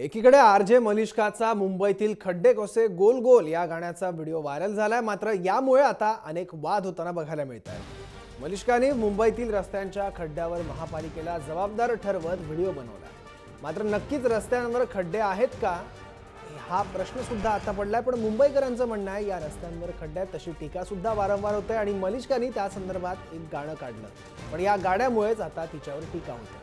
एकीकडे आरजे मलिष्काचा मुंबईतील खड्डे कसे गोल गोल या गाण्याचा व्हिडिओ व्हायरल झालाय। मात्र यामुळे आता अनेक वाद होताना बघायला मिळत आहेत। मलिष्काने मुंबईतील रस्त्यांच्या खड्ड्यावर महापालिकेला जबाबदार ठरवत व्हिडिओ बनवला। मात्र नक्कीच रस्त्यांवर खड्डे आहेत का हा प्रश्न सुद्धा आता पडलाय। पण मुंबईकरांचं म्हणणं आहे या रस्त्यांवर खड्डे आहेत, तशी टीका सुद्धा वारंवार होते आणि मलिष्काने त्या संदर्भात एक गाणं काढलं, पण या गाण्यामुळेच आता तिच्यावर टीका होते।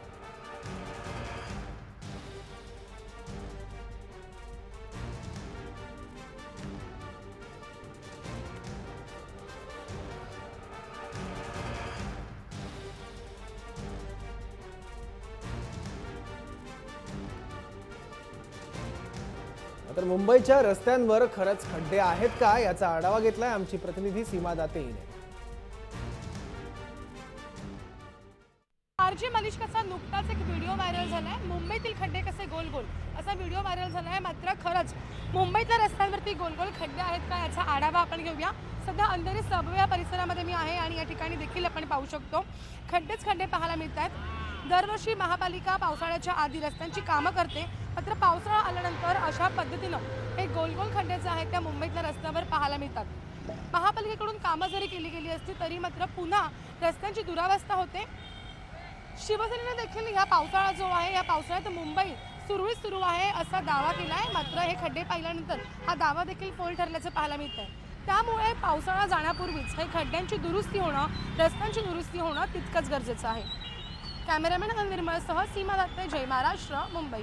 तर मुंबईच्या रस्त्यांवर खरंच खड्डे आहेत का याचा आढावा घेतलाय आमची प्रतिनिधी सीमा दाते हिने। आरजे मलिष्काचा नुकताच एक व्हिडिओ व्हायरल झालाय। मुंबईतील खड्डे कसे गोल गोल असा व्हिडिओ व्हायरल झालाय। मात्र खरंच मुंबईतल्या रस्त्यांवरती गोल गोल खड्डे आहेत का याचा आढावा आपण घेऊया। सध्या अंधेरी सबवे या परिसरामध्ये मी आहे आणि या ठिकाणी देखील आपण पाहू शकतो खड्डेच खड्डे पाहायला मिळतात। दरवर्षी महापालिका पावसाळ्याच्या आधी रस्त्यांची कामं करते, मात्र पावसाळा आल्यानंतर अशा पद्धतीनं हे गोल गोल खड्डे जे आहेत त्या मुंबईतल्या रस्त्यावर पाहायला मिळतात। महापालिकेकडून कामं जरी केली गेली असती तरी मात्र पुन्हा रस्त्यांची दुरावस्था होते। शिवसेनेने देखील या पावसाळा जो आहे या पावसाळ्यात मुंबई सुरळीत सुरू आहे असा दावा केलाय। मात्र हे खड्डे पाहिल्यानंतर हा दावा देखील फोल ठरल्याचं पाहायला मिळतंय। त्यामुळे पावसाळा जाण्यापूर्वीच हे खड्ड्यांची दुरुस्ती होणं, रस्त्यांची दुरुस्ती होणं तितकंच गरजेचं आहे। कॅमेरामॅन निर्मळसह सीमा दाते, जय महाराष्ट्र, मुंबई।